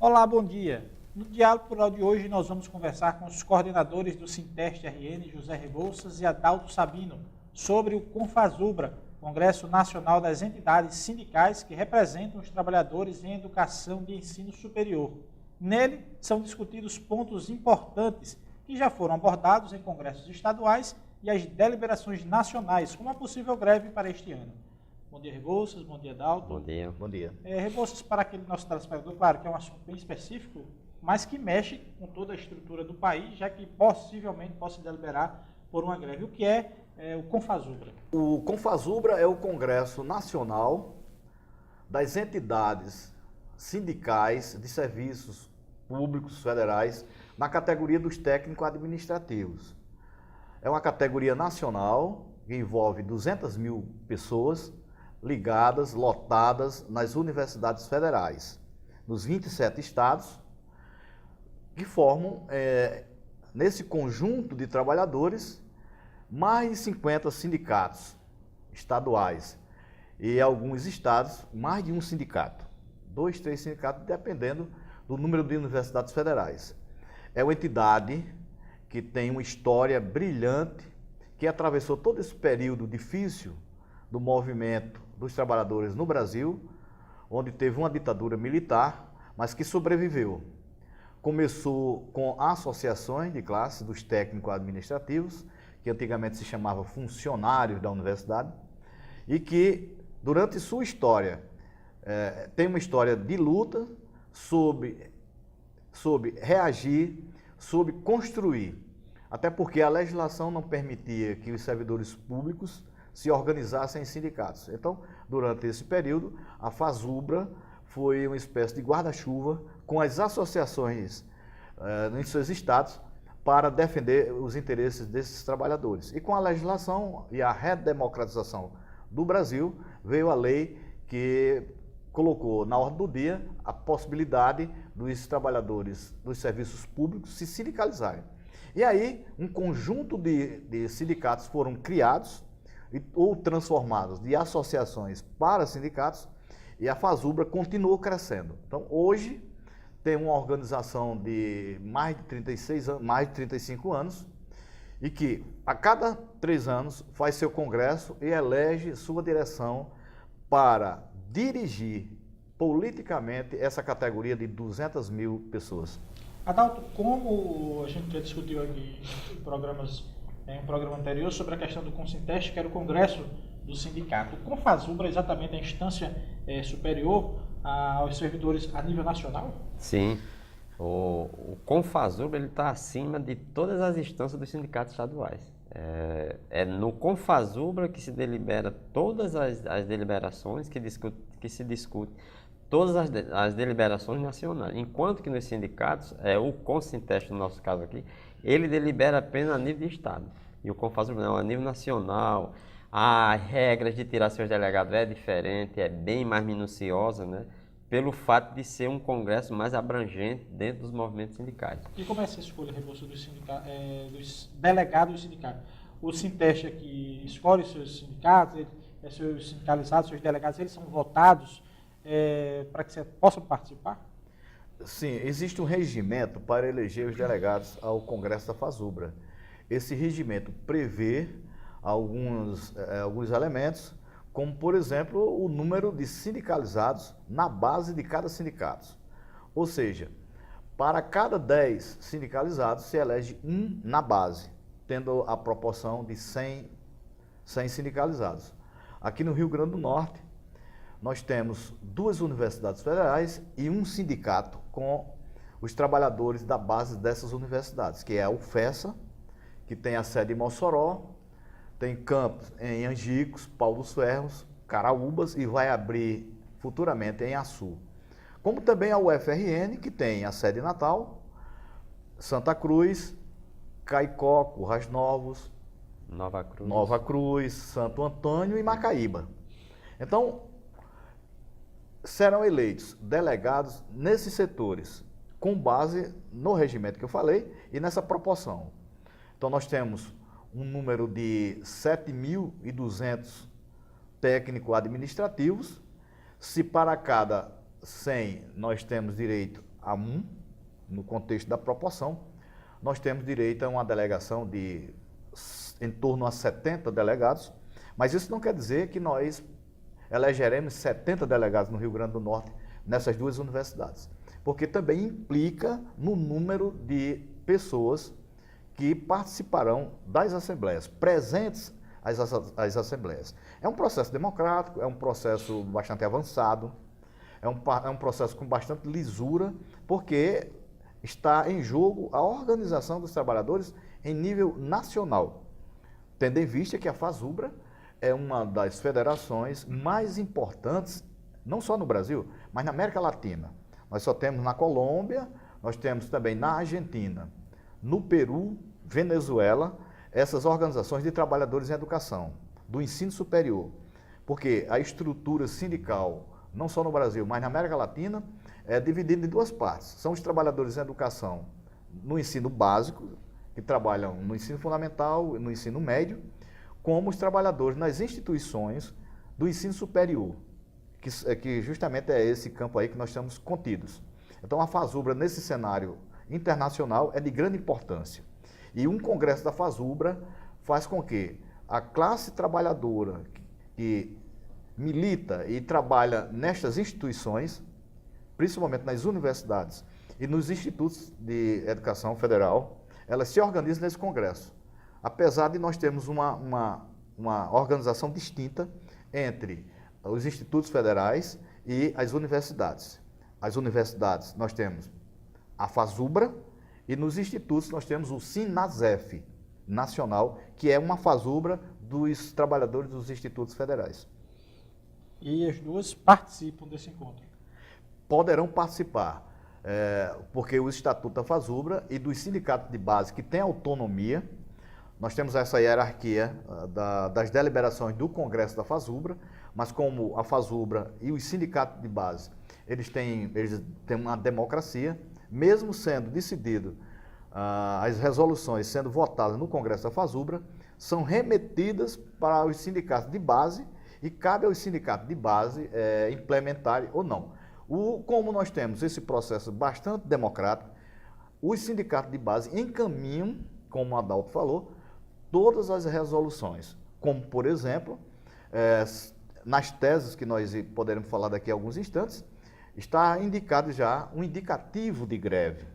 Olá, bom dia. No Diálogo Plural de hoje nós vamos conversar com os coordenadores do Sinteste RN, José Rebouças e Adalto Sabino, sobre o Confasubra, Congresso Nacional das Entidades Sindicais que representam os trabalhadores em educação de ensino superior. Nele são discutidos pontos importantes que já foram abordados em congressos estaduais e as deliberações nacionais, como a possível greve para este ano. Bom dia, Rebouças. Bom dia, Adalto. Bom dia. Bom dia. Rebouças, para aquele nosso telespectador, claro que é um assunto bem específico, mas que mexe com toda a estrutura do país, já que possivelmente possa deliberar por uma greve. O que é o Confasubra? O Confasubra é o Congresso Nacional das Entidades Sindicais de Serviços Públicos Federais na categoria dos técnicos administrativos. É uma categoria nacional que envolve 200 mil pessoas ligadas, lotadas nas universidades federais, nos 27 estados, que formam, nesse conjunto de trabalhadores, mais de 50 sindicatos estaduais e alguns estados, mais de um sindicato, 2, 3 sindicatos, dependendo do número de universidades federais. É uma entidade que tem uma história brilhante, que atravessou todo esse período difícil do movimento dos trabalhadores no Brasil, onde teve uma ditadura militar, mas que sobreviveu. Começou com associações de classe dos técnicos administrativos, que antigamente se chamava funcionários da universidade, e que, durante sua história, tem uma história de luta sobre reagir, sobre construir, até porque a legislação não permitia que os servidores públicos se organizassem em sindicatos. Então, durante esse período, a Fasubra foi uma espécie de guarda-chuva com as associações em seus estados para defender os interesses desses trabalhadores. E com a legislação e a redemocratização do Brasil, veio a lei que colocou na ordem do dia a possibilidade dos trabalhadores dos serviços públicos se sindicalizarem. E aí, um conjunto de sindicatos foram criados ou transformados de associações para sindicatos, e a Fasubra continuou crescendo. Então, hoje, tem uma organização de mais de 35 anos, e que, a cada 3 anos, faz seu congresso e elege sua direção para dirigir politicamente essa categoria de 200 mil pessoas. Adalto, como a gente já discutiu aqui em um programa anterior sobre a questão do Consinteste, que era o Congresso do Sindicato, o Confasubra é exatamente a instância superior aos servidores a nível nacional? Sim, o Confasubra está acima de todas as instâncias dos sindicatos estaduais. É no Confasubra que se delibera todas as deliberações, que se discute todas as deliberações nacionais, enquanto que nos sindicatos, o Consinteste, no nosso caso aqui, ele delibera apenas a nível de estado, e o Confasubra não, a nível nacional. As regras de tirar seus delegados é diferente, é bem mais minuciosa, né? Pelo fato de ser um congresso mais abrangente dentro dos movimentos sindicais. E como é essa escolha, Rebouças, dos delegados do sindicato? O Sinteste aqui escolhe os seus sindicatos, seus sindicalizados, seus delegados, eles são votados para que você possa participar? Sim, existe um regimento para eleger os delegados ao Congresso da Fasubra. Esse regimento prevê alguns elementos, como, por exemplo, o número de sindicalizados na base de cada sindicato. Ou seja, para cada 10 sindicalizados se elege um na base, tendo a proporção de 100 sindicalizados. Aqui no Rio Grande do Norte, nós temos 2 universidades federais e um sindicato com os trabalhadores da base dessas universidades, que é a UFESA, que tem a sede em Mossoró, tem campus em Angicos, Pau dos Ferros, Caraúbas e vai abrir futuramente em Açu. Como também a UFRN, que tem a sede em Natal, Santa Cruz, Caicó, Currais Novos, Nova Cruz, Santo Antônio e Macaíba. Então, serão eleitos delegados nesses setores, com base no regimento que eu falei e nessa proporção. Então, nós temos um número de 7.200 técnicos administrativos. Se para cada 100 nós temos direito a 1, no contexto da proporção, nós temos direito a uma delegação de em torno a 70 delegados, mas isso não quer dizer que nós elegeremos 70 delegados no Rio Grande do Norte nessas duas universidades, porque também implica no número de pessoas que participarão das assembleias, presentes às assembleias. É um processo democrático, é um processo bastante avançado, é um processo com bastante lisura, porque está em jogo a organização dos trabalhadores em nível nacional, tendo em vista que a FASUBRA é uma das federações mais importantes, não só no Brasil, mas na América Latina. Nós só temos na Colômbia, nós temos também na Argentina, no Peru, Venezuela, essas organizações de trabalhadores em educação, do ensino superior, porque a estrutura sindical, não só no Brasil, mas na América Latina, é dividida em duas partes. São os trabalhadores em educação no ensino básico, que trabalham no ensino fundamental e no ensino médio, como os trabalhadores nas instituições do ensino superior, que justamente é esse campo aí que nós estamos contidos. Então a FASUBRA, nesse cenário internacional, é de grande importância. E um congresso da FASUBRA faz com que a classe trabalhadora que milita e trabalha nestas instituições, principalmente nas universidades e nos institutos de educação federal, elas se organizam nesse congresso. Apesar de nós termos uma organização distinta entre os institutos federais e as universidades. As universidades nós temos a FASUBRA e nos institutos nós temos o SINASEF nacional, que é uma FASUBRA dos trabalhadores dos institutos federais. E as duas participam desse encontro? Poderão participar, porque o Estatuto da FASUBRA e dos sindicatos de base que têm autonomia, nós temos essa hierarquia das deliberações do Congresso da FASUBRA, mas como a FASUBRA e os sindicatos de base, eles têm uma democracia, mesmo sendo decidido, as resoluções sendo votadas no Congresso da FASUBRA, são remetidas para os sindicatos de base e cabe aos sindicatos de base implementarem ou não. Como nós temos esse processo bastante democrático, os sindicatos de base encaminham, como o Adalto falou, todas as resoluções, como, por exemplo, nas teses que nós poderemos falar daqui a alguns instantes, está indicado já um indicativo de greve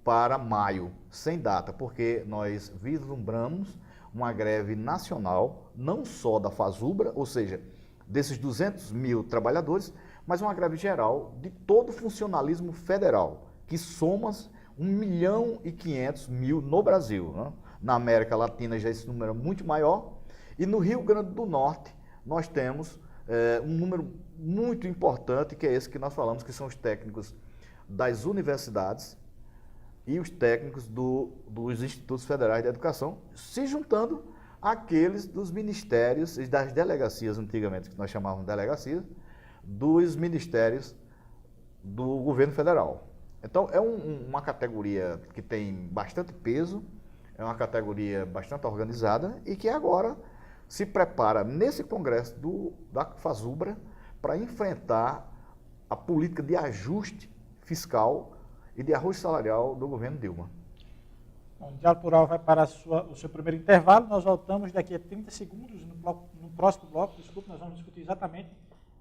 para maio, sem data, porque nós vislumbramos uma greve nacional, não só da FASUBRA, ou seja, desses 200 mil trabalhadores, mas uma greve geral de todo o funcionalismo federal, que soma 1.500.000 no Brasil, né? Na América Latina já esse número é muito maior, e no Rio Grande do Norte nós temos um número muito importante, que é esse que nós falamos, que são os técnicos das universidades e os técnicos dos institutos federais de educação, se juntando àqueles dos ministérios e das delegacias, antigamente, que nós chamávamos de delegacias, dos ministérios do governo federal. Então, é uma categoria que tem bastante peso, é uma categoria bastante organizada e que agora se prepara nesse congresso da FASUBRA para enfrentar a política de ajuste fiscal e de ajuste salarial do governo Dilma. Bom, o Diálogo Plural vai para o seu primeiro intervalo. Nós voltamos daqui a 30 segundos. No próximo bloco, desculpe, nós vamos discutir exatamente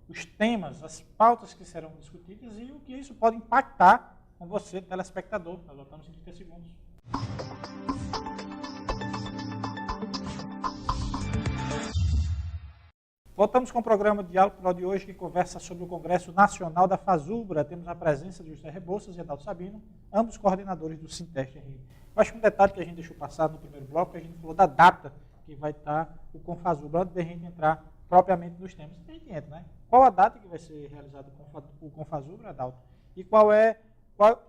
os temas, as pautas que serão discutidas e o que isso pode impactar com você, telespectador. Nós voltamos em 30 segundos. Voltamos com o programa Diálogo Plural de hoje, que conversa sobre o Congresso Nacional da FASUBRA. Temos a presença de José Rebouças e Adalto Sabino, ambos coordenadores do Sinteste-RI. Eu acho que um detalhe que a gente deixou passar no primeiro bloco, que a gente falou da data que vai estar o Confasubra, antes de a gente entrar propriamente nos temas. A gente entra, né? Qual a data que vai ser realizado o Confasubra, Adalto? E qual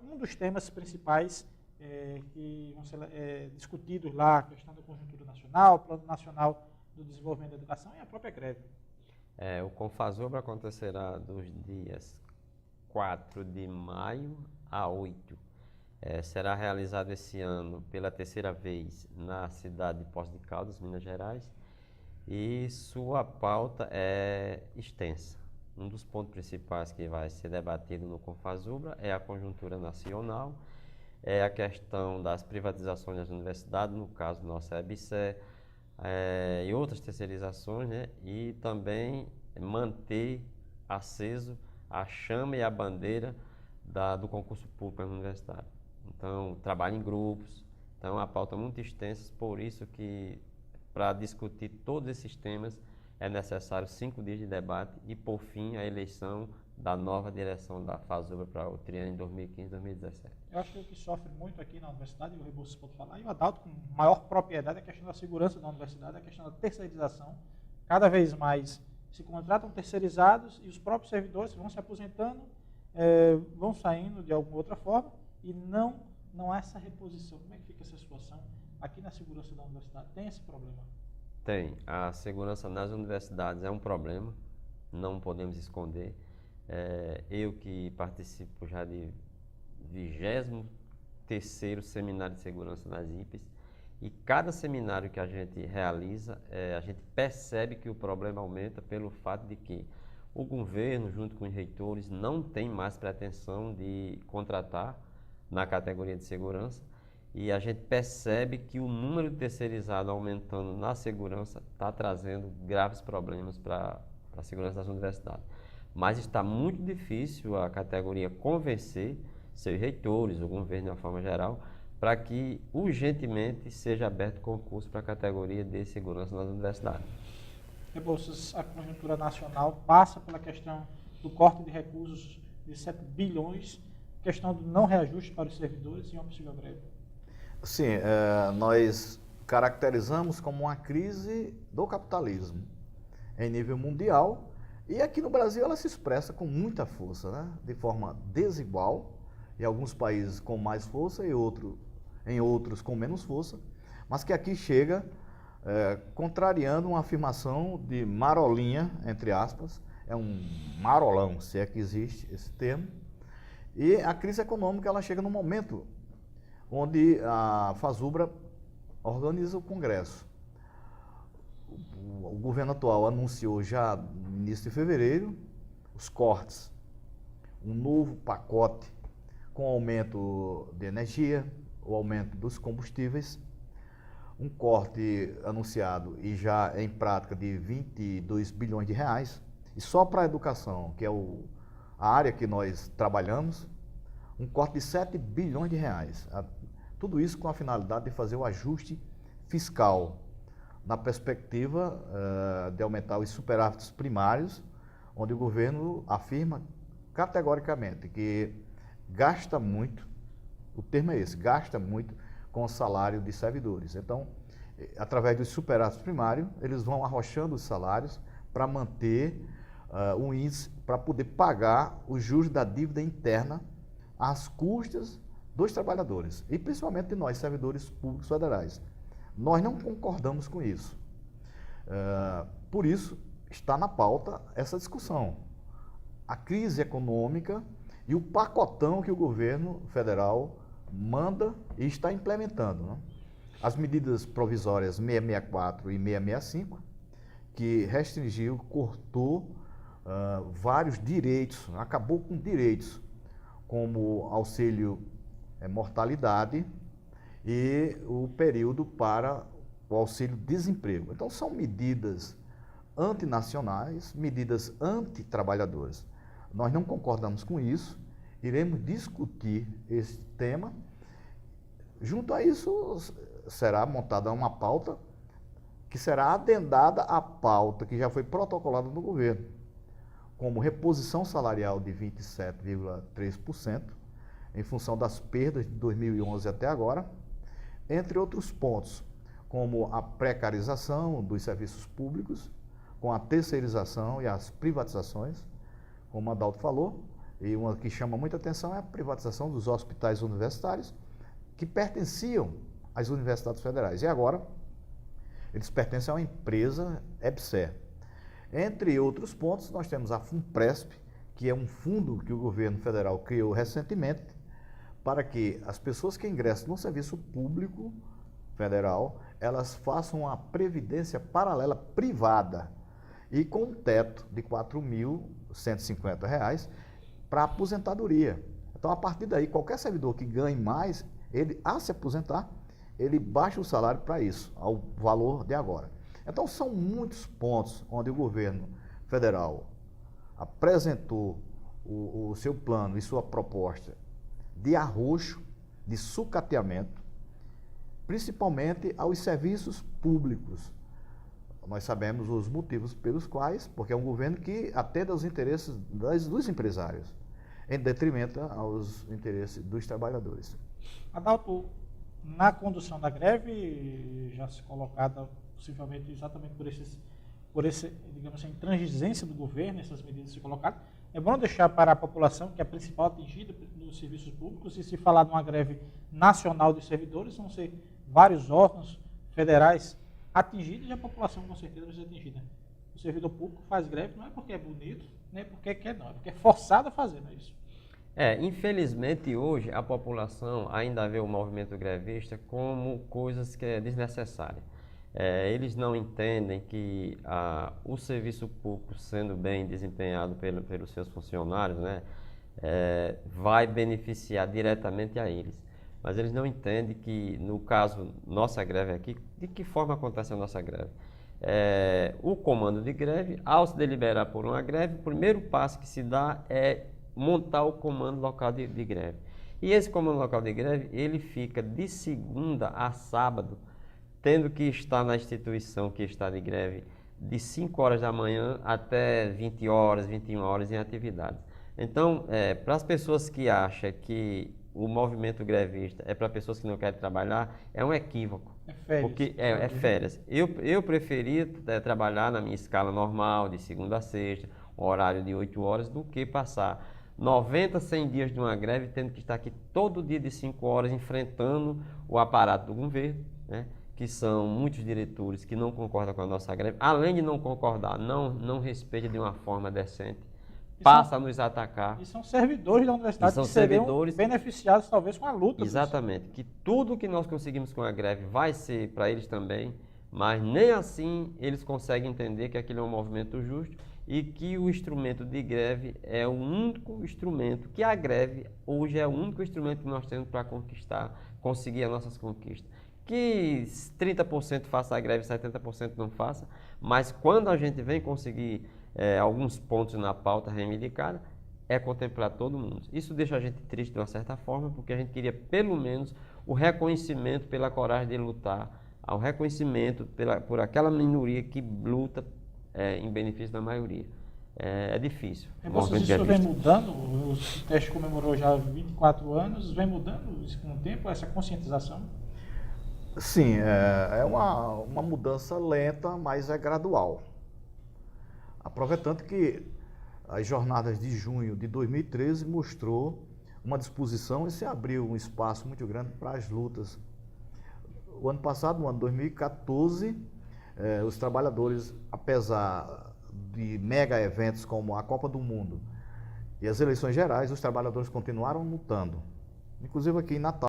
um dos temas principais que vão ser discutidos lá, a questão da conjuntura nacional, o Plano Nacional do Desenvolvimento da Educação e a própria greve? O Confasubra acontecerá dos dias 4 de maio a 8. Será realizado esse ano pela terceira vez na cidade de Poços de Caldas, Minas Gerais, e sua pauta é extensa. Um dos pontos principais que vai ser debatido no Confasubra é a conjuntura nacional, é a questão das privatizações das universidades, no caso nosso é a EBSER, e outras terceirizações, né? E também manter aceso a chama e a bandeira do concurso público na universidade. Então, trabalho em grupos, então a pauta é muito extensa, por isso que para discutir todos esses temas é necessário 5 dias de debate e, por fim, a eleição da nova direção da FASUBRA para o triênio 2015-2017. Eu acho que o que sofre muito aqui na universidade, e o Rebouças pode falar, e o Adalto com maior propriedade, é a questão da segurança da universidade, a questão da terceirização. Cada vez mais se contratam terceirizados e os próprios servidores vão se aposentando, vão saindo de alguma outra forma e não há essa reposição. Como é que fica essa situação aqui na segurança da universidade? Tem esse problema? Tem. A segurança nas universidades é um problema, não podemos esconder. Eu que participo já de 23º Seminário de Segurança nas IPES, e cada seminário que a gente realiza, a gente percebe que o problema aumenta pelo fato de que o governo, junto com os reitores, não tem mais pretensão de contratar na categoria de segurança, e a gente percebe que o número de terceirizados aumentando na segurança está trazendo graves problemas para a segurança das universidades. Mas está muito difícil a categoria convencer seus reitores, o governo de uma forma geral, para que urgentemente seja aberto concurso para a categoria de segurança nas universidades. Rebouças, a conjuntura nacional passa pela questão do corte de recursos de 7 bilhões, questão do não reajuste para os servidores e uma possível greve. Sim, nós caracterizamos como uma crise do capitalismo em nível mundial, e aqui no Brasil ela se expressa com muita força, né? De forma desigual, em alguns países com mais força e em outros com menos força, mas que aqui chega contrariando uma afirmação de marolinha, entre aspas, é um marolão, se é que existe esse termo, e a crise econômica ela chega no momento onde a FASUBRA organiza o Congresso. O governo atual anunciou já no início de fevereiro os cortes, um novo pacote com aumento de energia, o aumento dos combustíveis, um corte anunciado e já em prática de 22 bilhões de reais, e só para a educação, que é a área que nós trabalhamos, um corte de 7 bilhões de reais. Tudo isso com a finalidade de fazer o ajuste fiscal, na perspectiva de aumentar os superávites primários, onde o governo afirma categoricamente que gasta muito, o termo é esse, gasta muito com o salário de servidores. Então, através dos superávites primários, eles vão arrochando os salários para manter um índice, para poder pagar os juros da dívida interna às custas dos trabalhadores, e principalmente de nós, servidores públicos federais. Nós não concordamos com isso. Por isso, está na pauta essa discussão. A crise econômica e o pacotão que o governo federal manda e está implementando, né? As medidas provisórias 664 e 665, que restringiu, cortou vários direitos, acabou com direitos, como auxílio mortalidade e o período para o auxílio-desemprego. Então, são medidas antinacionais, medidas antitrabalhadoras. Nós não concordamos com isso, iremos discutir esse tema. Junto a isso, será montada uma pauta que será adendada à pauta que já foi protocolada no governo, como reposição salarial de 27,3%, em função das perdas de 2011 até agora, entre outros pontos, como a precarização dos serviços públicos, com a terceirização e as privatizações, como o Adalto falou, e uma que chama muita atenção é a privatização dos hospitais universitários, que pertenciam às universidades federais. E agora, eles pertencem a uma empresa EBSER. Entre outros pontos, nós temos a FUNPRESP, que é um fundo que o governo federal criou recentemente, para que as pessoas que ingressam no serviço público federal, elas façam uma previdência paralela privada. e com um teto de R$ 4.150 para aposentadoria. Então, a partir daí, qualquer servidor que ganhe mais, ele, a se aposentar, ele baixa o salário para isso, ao valor de agora. Então, são muitos pontos onde o governo federal apresentou o seu plano e sua proposta de arroxo, de sucateamento, principalmente aos serviços públicos. Nós sabemos os motivos pelos quais, porque é um governo que atende aos interesses dos empresários, em detrimento aos interesses dos trabalhadores. Adalto, na condução da greve, já se colocada possivelmente exatamente por esse, digamos assim, intransigência do governo, essas medidas se colocadas, é bom deixar para a população, que é a principal atingida nos serviços públicos, e se falar de uma greve nacional dos servidores, vão ser vários órgãos federais atingidos e a população com certeza vai ser atingida. O servidor público faz greve não é porque é bonito, nem porque quer não, é porque é forçado a fazer, não é isso? Infelizmente hoje a população ainda vê o movimento grevista como coisas que é desnecessária. Eles não entendem que o serviço público, sendo bem desempenhado pelos seus funcionários, né, vai beneficiar diretamente a eles. Mas eles não entendem que, no caso, nossa greve aqui, de que forma acontece a nossa greve? O comando de greve, ao se deliberar por uma greve, o primeiro passo que se dá é montar o comando local de greve. E esse comando local de greve, ele fica de segunda a sábado, tendo que estar na instituição que está de greve de 5 horas da manhã até 20 horas, 21 horas em atividades. Então, para as pessoas que acham que o movimento grevista é para pessoas que não querem trabalhar, é um equívoco. É férias. Porque é férias. Eu preferia trabalhar na minha escala normal, de segunda a sexta, horário de 8 horas, do que passar 90, 100 dias de uma greve, tendo que estar aqui todo dia de 5 horas, enfrentando o aparato do governo, né? Que são muitos diretores que não concordam com a nossa greve. Além de não concordar, não respeita de uma forma decente, passa a nos atacar. E são servidores da universidade que seriam beneficiados talvez com a luta. Exatamente, que tudo que nós conseguimos com a greve vai ser para eles também, mas nem assim eles conseguem entender que aquilo é um movimento justo e que o instrumento de greve é o único instrumento, que a greve hoje é o único instrumento que nós temos para conseguir as nossas conquistas. Que 30% faça a greve e 70% não faça, mas quando a gente vem conseguir alguns pontos na pauta reivindicada, é contemplar todo mundo. Isso deixa a gente triste de uma certa forma, porque a gente queria pelo menos o reconhecimento pela coragem de lutar, o reconhecimento por aquela minoria que luta em benefício da maioria. É difícil. Isso vem mudando, o Sinteste comemorou já 24 anos, vem mudando com o tempo essa conscientização? Sim, é uma mudança lenta, mas é gradual. Aproveitando que as jornadas de junho de 2013 mostrou uma disposição e se abriu um espaço muito grande para as lutas. O ano passado, no ano 2014, os trabalhadores, apesar de mega eventos como a Copa do Mundo e as eleições gerais, os trabalhadores continuaram lutando. Inclusive aqui em Natal,